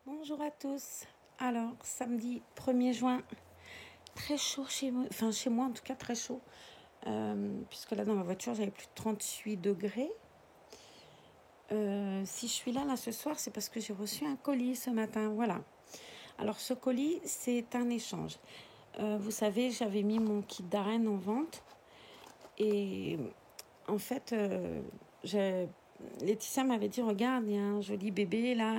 Bonjour à tous. Alors, samedi 1er juin, très chaud chez moi, enfin chez moi en tout cas très chaud, puisque là dans ma voiture j'avais plus de 38 degrés. Si je suis là ce soir, c'est parce que j'ai reçu un colis ce matin, voilà. Alors ce colis, c'est un échange. Vous savez, j'avais mis mon kit d'arène en vente et en fait, Laetitia m'avait dit, regarde, il y a un joli bébé là.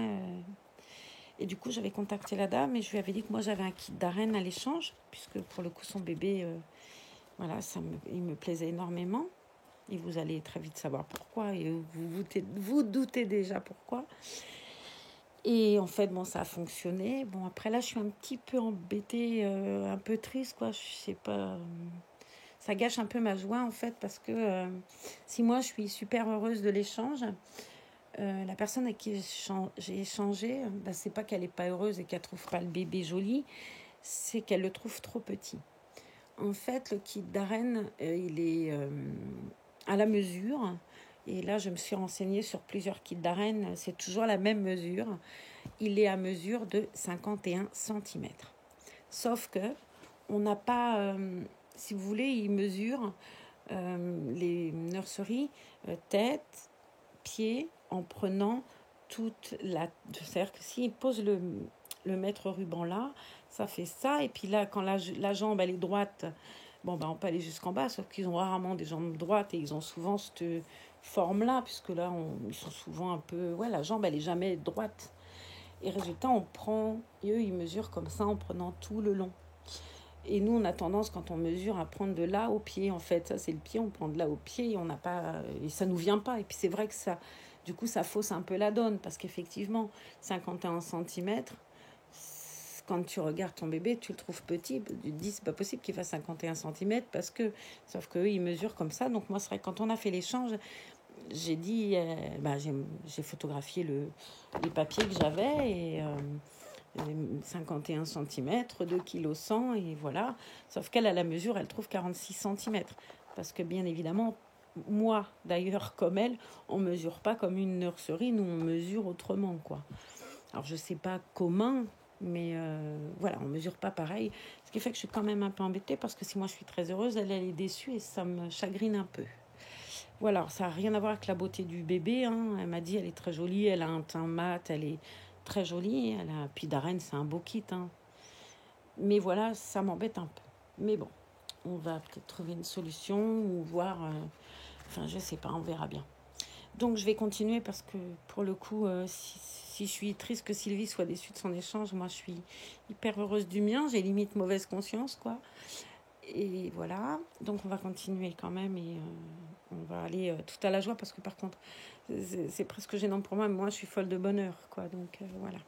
Et du coup, j'avais contacté la dame et je lui avais dit que moi, j'avais un kit d'arène à l'échange, puisque pour le coup, son bébé, voilà, il me plaisait énormément. Et vous allez très vite savoir pourquoi. Et vous doutez déjà pourquoi. Et en fait, bon, ça a fonctionné. Bon, après là, je suis un petit peu embêtée, un peu triste, quoi. Je sais pas. Ça gâche un peu ma joie, en fait, parce que si moi, je suis super heureuse de l'échange, la personne avec qui j'ai échangé, c'est pas qu'elle n'est pas heureuse et qu'elle trouve pas le bébé joli, c'est qu'elle le trouve trop petit. En fait, le kit d'arène, il est à la mesure. Et là, je me suis renseignée sur plusieurs kits d'arène. C'est toujours la même mesure. Il est à mesure de 51 cm. Sauf que on n'a pas, si vous voulez, il mesure les nurseries tête, pied, en prenant toute la... C'est-à-dire que s'il pose le mètre ruban là, ça fait ça. Et puis là, quand la jambe, elle est droite, bon, on peut aller jusqu'en bas, sauf qu'ils ont rarement des jambes droites et ils ont souvent cette forme-là, puisque là, ils sont souvent un peu... Ouais, la jambe, elle est jamais droite. Et résultat, et eux, ils mesurent comme ça en prenant tout le long. Et nous, on a tendance, quand on mesure, à prendre de là au pied, en fait. Ça, c'est le pied, on prend de là au pied et on n'a pas... Et ça nous vient pas. Et puis, c'est vrai que ça... Du coup, ça fausse un peu la donne, parce qu'effectivement, 51 cm, quand tu regardes ton bébé, tu le trouves petit. Tu te dis, c'est pas possible qu'il fasse 51 cm, parce que... Sauf qu'eux, ils mesurent comme ça. Donc, moi, c'est vrai que quand on a fait l'échange, j'ai dit... j'ai photographié les papiers que j'avais et... 51 cm, 2 kg 100 et voilà. Sauf qu'elle, à la mesure, elle trouve 46 cm. Parce que bien évidemment, moi d'ailleurs comme elle, on ne mesure pas comme une nurserie, nous on mesure autrement, quoi. Alors je ne sais pas comment, mais voilà, on ne mesure pas pareil. Ce qui fait que je suis quand même un peu embêtée parce que si moi je suis très heureuse, elle est déçue et ça me chagrine un peu. Voilà, alors ça n'a rien à voir avec la beauté du bébé, hein. Elle m'a dit, elle est très jolie, elle a un teint mat, elle est très jolie. Puis d'arène, c'est un beau kit, hein. Mais voilà, ça m'embête un peu. Mais bon, on va peut-être trouver une solution ou voir... Enfin, je sais pas, on verra bien. Donc, je vais continuer parce que, pour le coup, si je suis triste que Sylvie soit déçue de son échange, moi, je suis hyper heureuse du mien. J'ai limite mauvaise conscience, quoi. Et voilà. Donc, on va continuer quand même et on va aller tout à la joie parce que, par contre, c'est presque gênant pour moi. Mais moi, je suis folle de bonheur, quoi. Donc, voilà.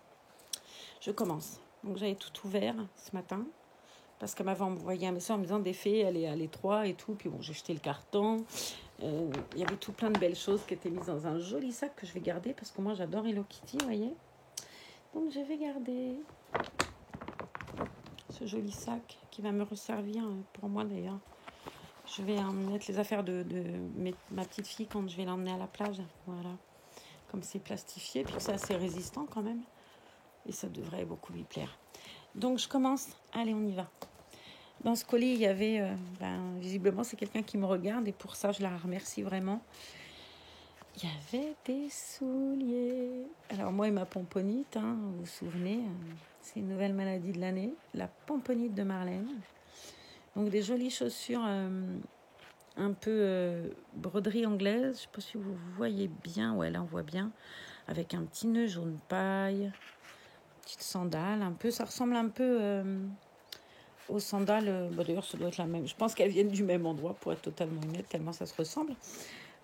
Je commence. Donc, j'avais tout ouvert ce matin parce qu'elle m'avait envoyé un message en me disant des fées, elle est à l'étroit et tout. Puis bon, j'ai jeté le carton. Il y avait tout plein de belles choses qui étaient mises dans un joli sac que je vais garder parce que moi j'adore Hello Kitty, vous voyez. Donc je vais garder ce joli sac qui va me resservir pour moi d'ailleurs. Je vais en mettre les affaires de ma petite fille quand je vais l'emmener à la plage. Voilà. Comme c'est plastifié, puis c'est assez résistant quand même. Et ça devrait beaucoup lui plaire. Donc je commence. Allez, on y va. Dans ce colis, il y avait, visiblement, c'est quelqu'un qui me regarde et pour ça, je la remercie vraiment. Il y avait des souliers. Alors moi et ma pomponite, hein, vous vous souvenez, c'est une nouvelle maladie de l'année, la pomponite de Marlène. Donc des jolies chaussures un peu broderie anglaise. Je ne sais pas si vous voyez bien. Ouais, là on voit bien. Avec un petit nœud jaune paille, petite sandale, un peu. Ça ressemble un peu aux sandales. D'ailleurs, ça doit être la même. Je pense qu'elles viennent du même endroit pour être totalement honnête, tellement ça se ressemble.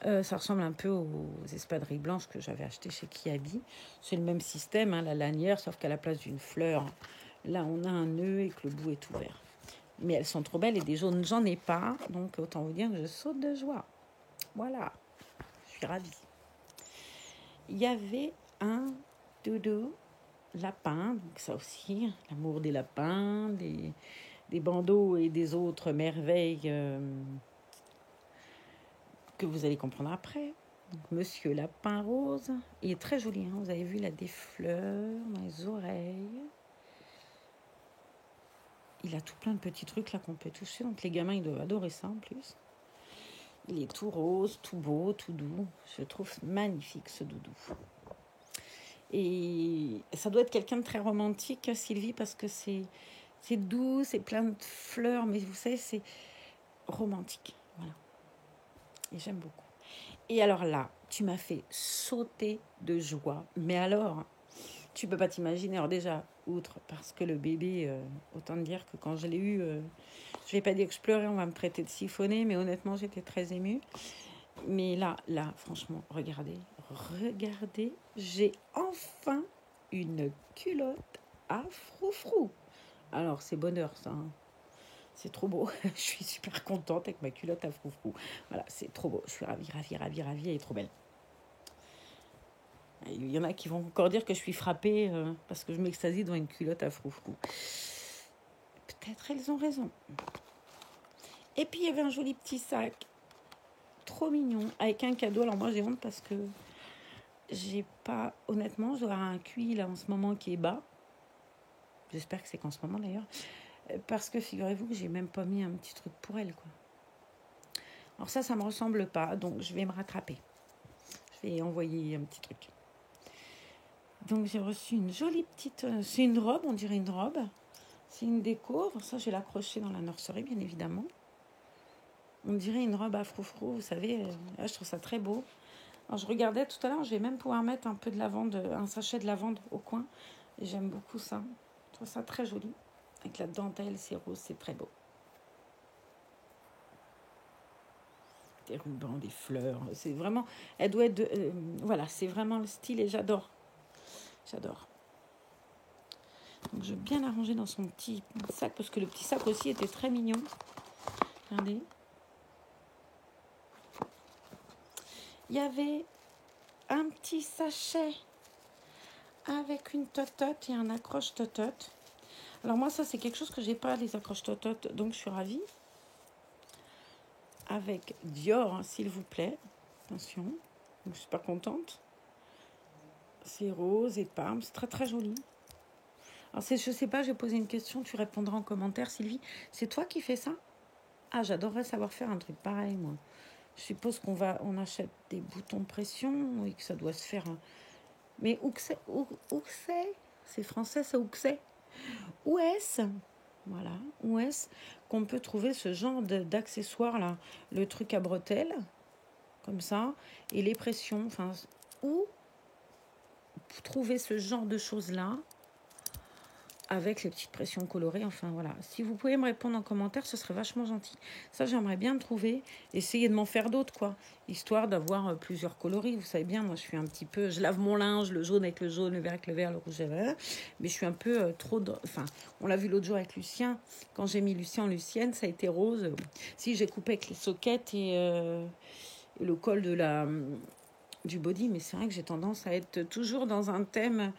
Ça ressemble un peu aux espadrilles blanches que j'avais achetées chez Kiabi. C'est le même système, hein, la lanière, sauf qu'à la place d'une fleur, là on a un nœud et que le bout est ouvert. Mais elles sont trop belles et des jaunes, j'en ai pas. Donc autant vous dire que je saute de joie. Voilà, je suis ravie. Il y avait un doudou lapin, donc ça aussi, l'amour des lapins, des bandeaux et des autres merveilles que vous allez comprendre après. Donc, Monsieur Lapin Rose. Il est très joli, hein. Vous avez vu, il a des fleurs dans les oreilles. Il a tout plein de petits trucs là qu'on peut toucher. Donc les gamins, ils doivent adorer ça en plus. Il est tout rose, tout beau, tout doux. Je le trouve magnifique, ce doudou. Et ça doit être quelqu'un de très romantique, Sylvie, parce que c'est doux, c'est plein de fleurs, mais vous savez, c'est romantique. Voilà. Et j'aime beaucoup. Et alors là, tu m'as fait sauter de joie. Mais alors, tu peux pas t'imaginer. Alors déjà, outre, parce que le bébé, autant te dire que quand je l'ai eu, je vais pas dire que je pleurais, on va me traiter de siphonner, mais honnêtement, j'étais très émue. Mais là, franchement, regardez, j'ai enfin une culotte à froufrou. Alors, c'est bonheur, ça. Hein. C'est trop beau. Je suis super contente avec ma culotte à froufrou. Voilà, c'est trop beau. Je suis ravie. Elle est trop belle. Il y en a qui vont encore dire que je suis frappée parce que je m'extasie devant une culotte à froufrou. Peut-être elles ont raison. Et puis, il y avait un joli petit sac. Trop mignon. Avec un cadeau. Alors, moi, j'ai honte parce que j'ai pas, honnêtement, j'aurai un QI là en ce moment qui est bas. J'espère que c'est qu'en ce moment d'ailleurs. Parce que figurez-vous que j'ai même pas mis un petit truc pour elle, quoi. Alors ça me ressemble pas, donc je vais me rattraper. Je vais envoyer un petit truc. Donc j'ai reçu une jolie petite, c'est une robe, on dirait une robe. C'est une déco. Ça, je vais l'accrocher dans la nurserie, bien évidemment. On dirait une robe à froufrou, vous savez. Là, je trouve ça très beau. Alors, je regardais tout à l'heure, je vais même pouvoir mettre un peu de lavande, un sachet de lavande au coin. Et j'aime beaucoup ça. Je trouve ça très joli. Avec la dentelle, c'est rose, c'est très beau. Des rubans, des fleurs. C'est vraiment... Elle doit être... voilà, c'est vraiment le style et j'adore. J'adore. Donc, je vais bien l'arranger dans son petit sac parce que le petit sac aussi était très mignon. Regardez. Il y avait un petit sachet avec une totote et un accroche totote. Alors moi, ça, c'est quelque chose que j'ai pas, les accroches tototes, donc je suis ravie. Avec Dior, hein, s'il vous plaît. Attention, donc, je suis super contente. C'est rose et parme, c'est très très joli. Alors je sais pas, je vais poser une question, tu répondras en commentaire, Sylvie. C'est toi qui fais ça? Ah, j'adorerais savoir faire un truc pareil, moi. Je suppose on achète des boutons de pression et que ça doit se faire. Mais où que c'est? C'est français, ça, où que c'est? Où est-ce? Voilà, où est-ce qu'on peut trouver ce genre d'accessoires là? Le truc à bretelles, comme ça, et les pressions. Enfin, où trouver ce genre de choses là avec les petites pressions colorées? Enfin voilà, si vous pouvez me répondre en commentaire, ce serait vachement gentil. Ça, j'aimerais bien trouver, essayer de m'en faire d'autres, quoi, histoire d'avoir plusieurs coloris. Vous savez bien, moi je suis un petit peu, je lave mon linge, le jaune avec le jaune, le vert avec le vert, le rouge avec le vert, mais je suis un peu trop, enfin, on l'a vu l'autre jour avec Lucien, quand j'ai mis Lucien en Lucienne, ça a été rose. Si j'ai coupé avec les soquettes et le col du body, mais c'est vrai que j'ai tendance à être toujours dans un thème.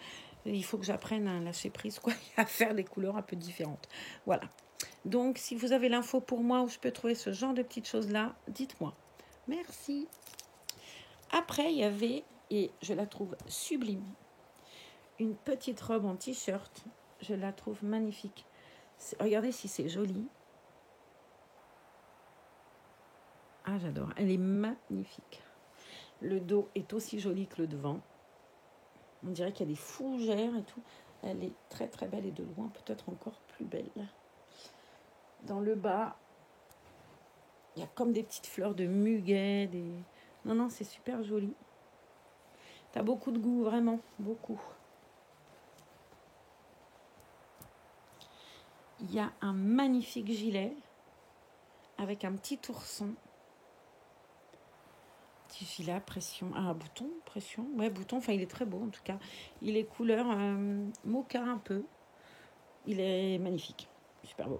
Il faut que j'apprenne à lâcher prise, quoi, à faire des couleurs un peu différentes. Voilà. Donc, si vous avez l'info pour moi où je peux trouver ce genre de petites choses-là, dites-moi. Merci. Après, il y avait, et je la trouve sublime, une petite robe en t-shirt. Je la trouve magnifique. Regardez si c'est joli. Ah, j'adore. Elle est magnifique. Le dos est aussi joli que le devant. On dirait qu'il y a des fougères et tout. Elle est très très belle et de loin peut-être encore plus belle. Dans le bas, il y a comme des petites fleurs de muguet. Non, c'est super joli. T'as beaucoup de goût, vraiment, beaucoup. Il y a un magnifique gilet avec un petit ourson. Petit gilet à pression. Ah, bouton, pression. Ouais, bouton. Enfin, il est très beau en tout cas. Il est couleur mocha un peu. Il est magnifique. Super beau.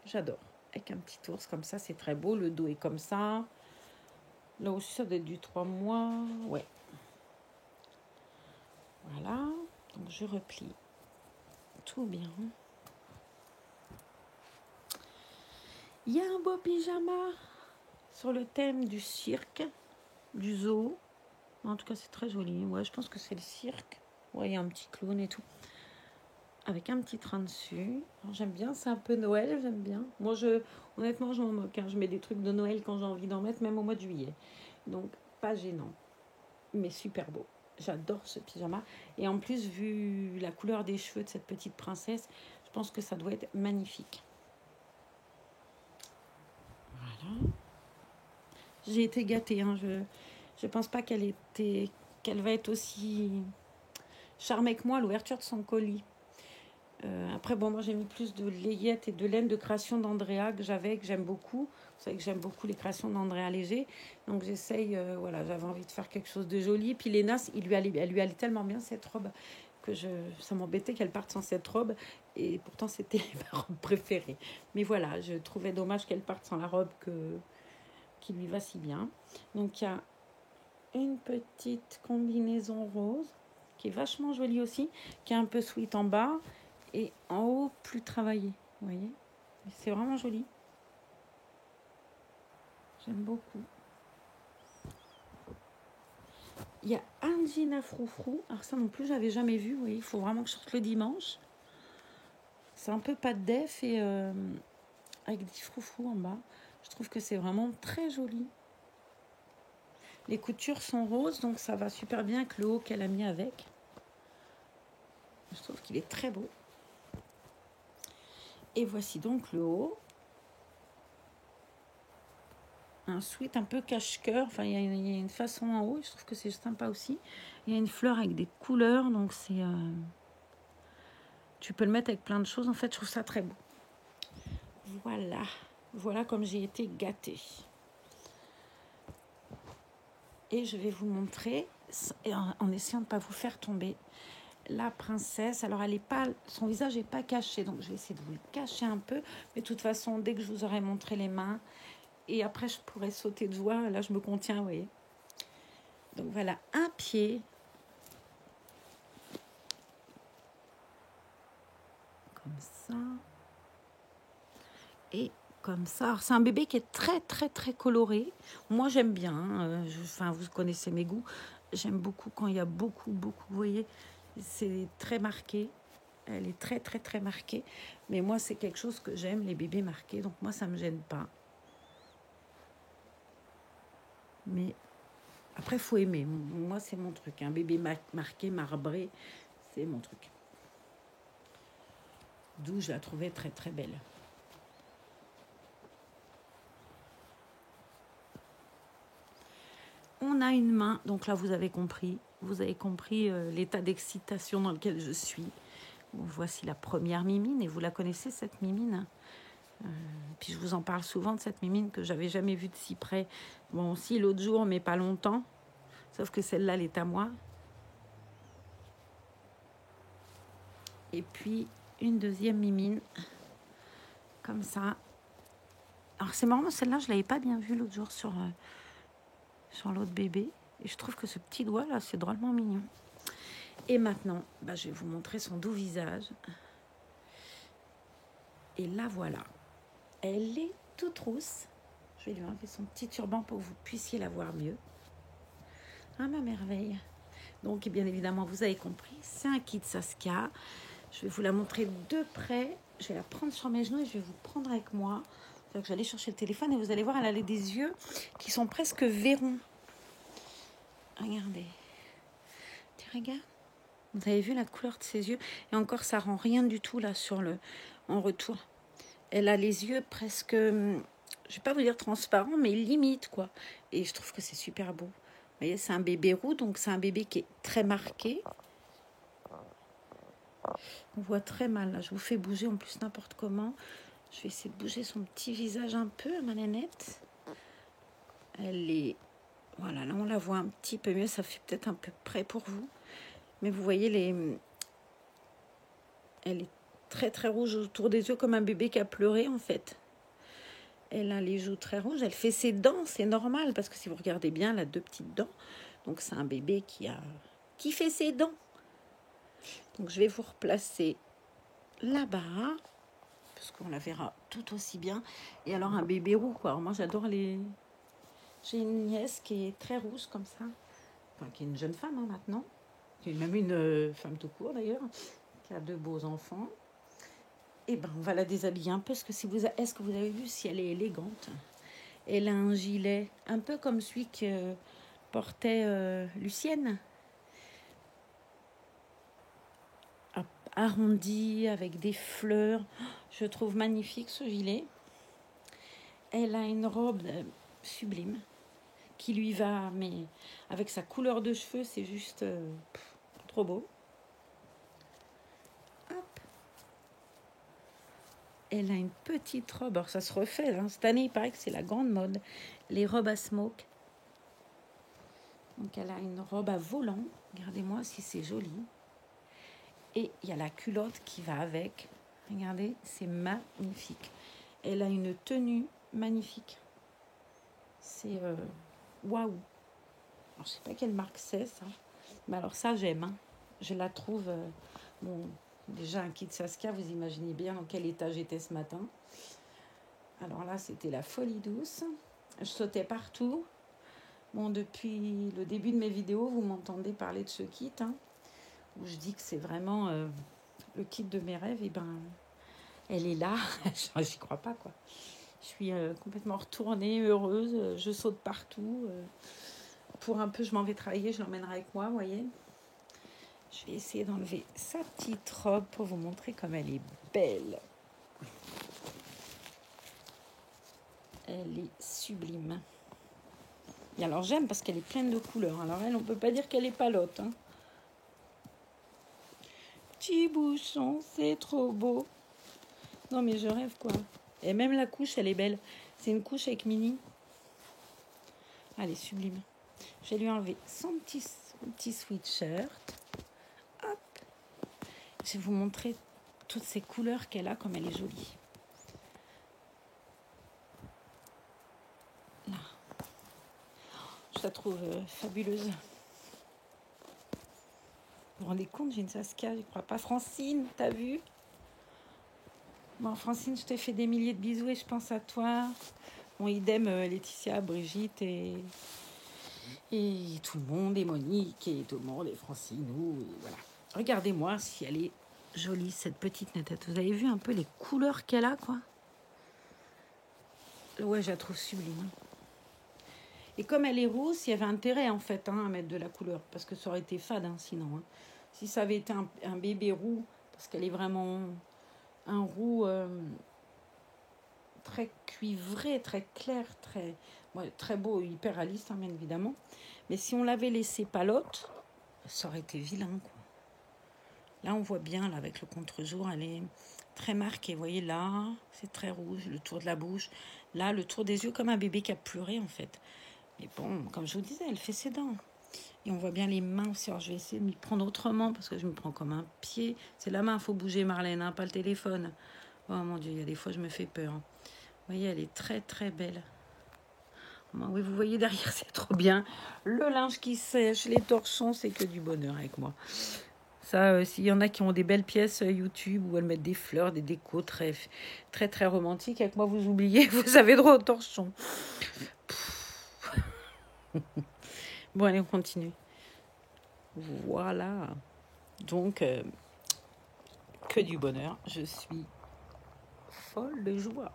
J'adore. Avec un petit ours comme ça, c'est très beau. Le dos est comme ça. Là aussi, ça doit être du 3 mois. Ouais. Voilà. Donc, je replie tout bien. Il y a un beau pyjama sur le thème du cirque, du zoo. En tout cas, c'est très joli. Ouais, je pense que c'est le cirque. Ouais, il y a un petit clown et tout. Avec un petit train dessus. Alors, j'aime bien, c'est un peu Noël, j'aime bien. Moi, honnêtement, je m'en moque. Hein. Je mets des trucs de Noël quand j'ai envie d'en mettre, même au mois de juillet. Donc, pas gênant, mais super beau. J'adore ce pyjama. Et en plus, vu la couleur des cheveux de cette petite princesse, je pense que ça doit être magnifique. Voilà. J'ai été gâtée. Hein. Je pense pas qu'elle va être aussi charmée que moi à l'ouverture de son colis. Après, bon, moi j'ai mis plus de layettes et de laine de création d'Andrea que j'aime beaucoup. Vous savez que j'aime beaucoup les créations d'Andrea Léger. Donc j'essaye, voilà, j'avais envie de faire quelque chose de joli. Puis Léna, elle lui allait tellement bien cette robe que ça m'embêtait qu'elle parte sans cette robe. Et pourtant, c'était ma robe préférée. Mais voilà, je trouvais dommage qu'elle parte sans la robe qui lui va si bien. Donc il y a une petite combinaison rose qui est vachement jolie aussi, qui est un peu sweet en bas. Et en haut, plus travaillé. Vous voyez? C'est vraiment joli. J'aime beaucoup. Il y a un jean à froufrou. Alors ça non plus, j'avais jamais vu. Vous voyez, il faut vraiment que je sorte le dimanche. C'est un peu pas de def et avec des froufrous en bas. Je trouve que c'est vraiment très joli. Les coutures sont roses, donc ça va super bien avec le haut qu'elle a mis avec. Je trouve qu'il est très beau. Et voici donc le haut. Un sweat un peu cache-cœur. Enfin, il y a une façon en haut. Je trouve que c'est sympa aussi. Il y a une fleur avec des couleurs. Donc, tu peux le mettre avec plein de choses. En fait, je trouve ça très beau. Voilà. Voilà comme j'ai été gâtée. Et je vais vous montrer, en essayant de ne pas vous faire tomber, la princesse. Alors, son visage n'est pas caché. Donc, je vais essayer de vous le cacher un peu. Mais de toute façon, dès que je vous aurai montré les mains, et après, je pourrais sauter de joie. Là, je me contiens, vous voyez. Donc, voilà, un pied. Comme ça. Et comme ça. Alors, c'est un bébé qui est très, très, très coloré. Moi, j'aime bien. Hein. Vous connaissez mes goûts. J'aime beaucoup quand il y a beaucoup, beaucoup. Vous voyez, c'est très marqué. Elle est très, très, très marquée. Mais moi, c'est quelque chose que j'aime, les bébés marqués. Donc, moi, ça ne me gêne pas. Mais après, il faut aimer. Moi, c'est mon truc. Un bébé marqué, marbré, c'est mon truc. D'où je la trouvais très, très belle. On a une main. Donc là, vous avez compris. Vous avez compris l'état d'excitation dans lequel je suis. Bon, voici la première mimine. Et vous la connaissez, cette mimine. Puis je vous en parle souvent de cette mimine que j'avais jamais vue de si près. Bon, aussi l'autre jour, mais pas longtemps. Sauf que celle-là, elle est à moi. Et puis, une deuxième mimine. Comme ça. Alors, c'est marrant, celle-là, je ne l'avais pas bien vue l'autre jour sur l'autre bébé. Et je trouve que ce petit doigt, là, c'est drôlement mignon. Et maintenant, je vais vous montrer son doux visage. Et la voilà. Elle est toute rousse. Je vais lui enlever son petit turban pour que vous puissiez la voir mieux. Ah, ma merveille. Donc, bien évidemment, vous avez compris, c'est un kit Saskia. Je vais vous la montrer de près. Je vais la prendre sur mes genoux et je vais vous prendre avec moi. Donc, j'allais chercher le téléphone et vous allez voir, elle a des yeux qui sont presque verrons. Regardez. Tu regardes? Vous avez vu la couleur de ses yeux? Et encore, ça rend rien du tout là en retour. Elle a les yeux presque, je ne vais pas vous dire transparents, mais limite quoi. Et je trouve que c'est super beau. Vous voyez, c'est un bébé roux, donc c'est un bébé qui est très marqué. On voit très mal là. Je vous fais bouger en plus n'importe comment. Je vais essayer de bouger son petit visage un peu à ma nénette. Elle est... Voilà, là on la voit un petit peu mieux. Ça fait peut-être un peu près pour vous. Mais vous voyez, elle est très très rouge autour des yeux, comme un bébé qui a pleuré en fait. Elle a les joues très rouges. Elle fait ses dents, c'est normal. Parce que si vous regardez bien, elle a 2 petites dents. Donc c'est un bébé qui fait ses dents. Donc je vais vous replacer là-bas. Parce qu'on la verra tout aussi bien. Et alors un bébé roux, quoi. Alors moi j'adore les... J'ai une nièce qui est très rouge comme ça. enfin, qui est une jeune femme hein, maintenant, qui est même une femme tout court d'ailleurs, qui a 2 beaux enfants. Et ben on va la déshabiller un peu, parce que est-ce que vous avez vu si elle est élégante? Elle a un gilet un peu comme celui que portait Lucienne, arrondi avec des fleurs. Je trouve magnifique ce gilet. Elle a une robe sublime qui lui va, mais avec sa couleur de cheveux, c'est juste trop beau. Hop. Elle a une petite robe, alors ça se refait, hein. Cette année il paraît que c'est la grande mode, les robes à smoke. Donc elle a une robe à volant, regardez-moi si c'est joli. Et il y a la culotte qui va avec, regardez, c'est magnifique. Elle a une tenue magnifique. C'est waouh. Alors, je sais pas quelle marque c'est ça, mais alors ça j'aime. Hein. Je la trouve. Bon, déjà un kit Saskia, vous imaginez bien dans quel état j'étais ce matin. Alors là, c'était la folie douce. Je sautais partout. Bon, depuis le début de mes vidéos, vous m'entendez parler de ce kit, hein, où je dis que c'est vraiment le kit de mes rêves. Et ben, elle est là. J'y crois pas quoi. Je suis complètement retournée, heureuse. Je saute partout. Pour un peu, je m'en vais travailler, je l'emmènerai avec moi, vous voyez. Je vais essayer d'enlever sa petite robe pour vous montrer comme elle est belle. Elle est sublime. Et alors j'aime parce qu'elle est pleine de couleurs. Alors elle, on peut pas dire qu'elle est palote. Hein. Petit bouchon, c'est trop beau. Non mais je rêve quoi. Et même la couche, elle est belle. C'est une couche avec mini. Elle est sublime. Je vais lui enlever son petit sweatshirt. Hop. Je vais vous montrer toutes ces couleurs qu'elle a, comme elle est jolie. Là. Je la trouve fabuleuse. Vous vous rendez compte, j'ai une Saskia, je ne crois pas. Francine, t'as vu? Bon, Francine, je t'ai fait des milliers de bisous et je pense à toi. Bon, idem, Laetitia, Brigitte et tout le monde, et Monique, et tout le monde, et Francine, et voilà. Regardez-moi si elle est jolie, cette petite netette. Vous avez vu un peu les couleurs qu'elle a, quoi? Ouais, je la trouve sublime. Et comme elle est rousse, il y avait intérêt, en fait, hein, à mettre de la couleur, parce que ça aurait été fade, hein, sinon. Hein. Si ça avait été un bébé roux, parce qu'elle est vraiment un roux très cuivré, très clair, très beau, hyper réaliste, hein, bien évidemment. Mais si on l'avait laissé palote, ça aurait été vilain, quoi. Là, on voit bien, là, avec le contre-jour, elle est très marquée. Vous voyez, là, c'est très rouge, le tour de la bouche. Là, le tour des yeux, comme un bébé qui a pleuré, en fait. Mais bon, comme je vous disais, elle fait ses dents. Et on voit bien les mains aussi. Alors, je vais essayer de m'y prendre autrement, parce que je me prends comme un pied. C'est la main, il faut bouger, Marlène, hein, pas le téléphone. Oh, mon Dieu, il y a des fois, je me fais peur. Vous voyez, elle est très, très belle. Oui, vous voyez derrière, c'est trop bien. Le linge qui sèche, les torchons, c'est que du bonheur avec moi. Ça, s'il y en a qui ont des belles pièces YouTube où elles mettent des fleurs, des décos très, très, très romantiques, avec moi, vous oubliez, vous avez droit au torchon. Bon, allez, on continue. Voilà. Donc, que du bonheur. Je suis folle de joie.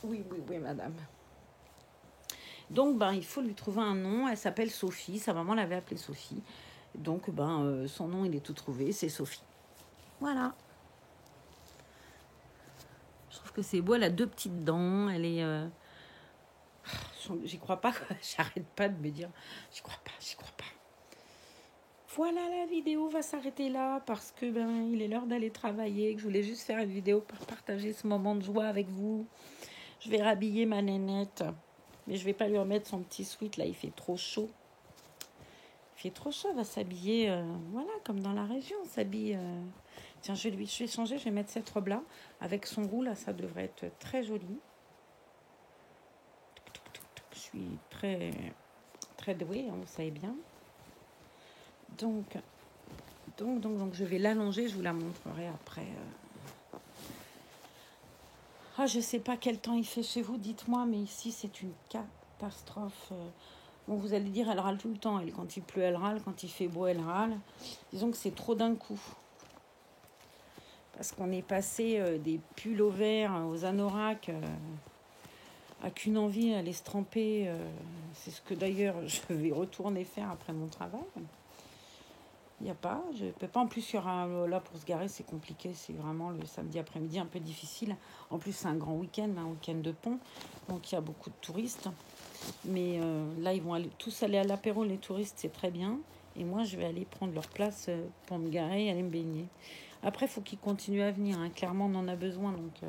Oui, madame. Donc, il faut lui trouver un nom. Elle s'appelle Sophie. Sa maman l'avait appelée Sophie. Donc, son nom, il est tout trouvé. C'est Sophie. Voilà. Je trouve que c'est beau. Elle a 2 petites dents. Elle est... J'y crois pas. J'arrête pas de me dire... J'y crois pas. Voilà, la vidéo va s'arrêter là parce que il est l'heure d'aller travailler. Que je voulais juste faire une vidéo pour partager ce moment de joie avec vous. Je vais rhabiller ma nénette. Mais je vais pas lui remettre son petit sweat. Là, il fait trop chaud. Elle va s'habiller, voilà, comme dans la région, on s'habille. Tiens, je vais changer, je vais mettre cette robe-là. Avec son roux, là, ça devrait être très joli. Je suis très, très douée, hein, vous savez bien. Donc, je vais l'allonger, je vous la montrerai après. Je sais pas quel temps il fait chez vous, dites-moi, mais ici, c'est une catastrophe. Bon, vous allez dire, elle râle tout le temps. Elle, quand il pleut, elle râle. Quand il fait beau, elle râle. Disons que c'est trop d'un coup. Parce qu'on est passé des pulls au vert aux anoraks à qu'une envie, aller se tremper. C'est ce que d'ailleurs je vais retourner faire après mon travail. Il n'y a pas, je ne peux pas. En plus, il y aura là pour se garer, c'est compliqué. C'est vraiment le samedi après-midi un peu difficile. En plus, c'est un grand week-end, un week-end de pont. Donc, il y a beaucoup de touristes. Mais là, ils vont tous aller à l'apéro, les touristes, c'est très bien. Et moi, je vais aller prendre leur place pour me garer et aller me baigner. Après, il faut qu'ils continuent à venir. Hein. Clairement, on en a besoin. Donc,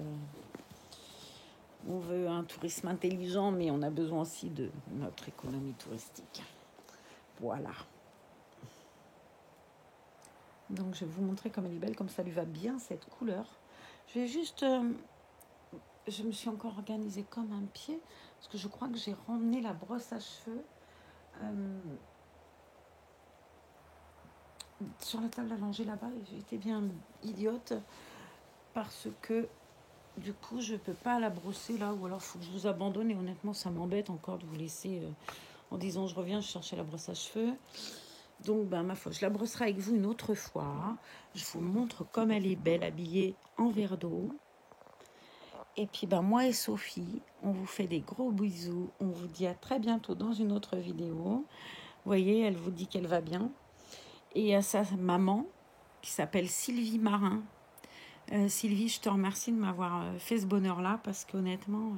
on veut un tourisme intelligent, mais on a besoin aussi de notre économie touristique. Voilà. Donc, je vais vous montrer comme elle est belle, comme ça lui va bien, cette couleur. Je vais juste... je me suis encore organisée comme un pied, parce que je crois que j'ai ramené la brosse à cheveux sur la table à langer là-bas. Et j'ai été bien idiote, parce que du coup, je ne peux pas la brosser là, ou alors il faut que je vous abandonne. Et honnêtement, ça m'embête encore de vous laisser en disant je reviens, je cherchais la brosse à cheveux. Donc, ma foi, je la brosserai avec vous une autre fois. Je vous montre comme elle est belle, habillée en verre d'eau. Et puis, moi et Sophie, on vous fait des gros bisous. On vous dit à très bientôt dans une autre vidéo. Vous voyez, elle vous dit qu'elle va bien. Et à sa maman, qui s'appelle Sylvie Marin. Sylvie, je te remercie de m'avoir fait ce bonheur-là, parce qu'honnêtement...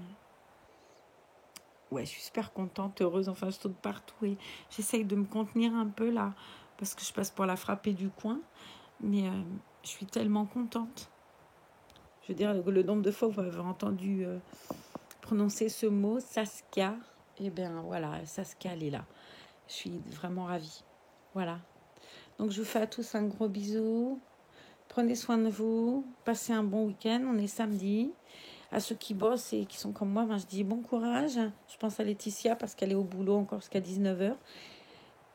ouais, je suis super contente, heureuse, enfin je saute partout et j'essaye de me contenir un peu là, parce que je passe pour la frappée du coin, mais je suis tellement contente. Je veux dire, le nombre de fois où vous avez entendu prononcer ce mot, Saskia, et bien voilà, Saskia elle est là. Je suis vraiment ravie. Voilà. Donc je vous fais à tous un gros bisou. Prenez soin de vous, passez un bon week-end, on est samedi. À ceux qui bossent et qui sont comme moi, je dis bon courage. Je pense à Laetitia parce qu'elle est au boulot encore jusqu'à 19h.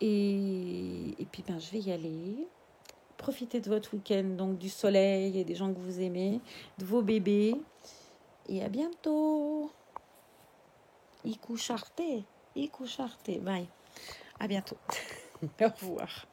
Et puis je vais y aller. Profitez de votre week-end, donc du soleil et des gens que vous aimez, de vos bébés. Et à bientôt. Iku Charte. Bye. À bientôt. Au revoir.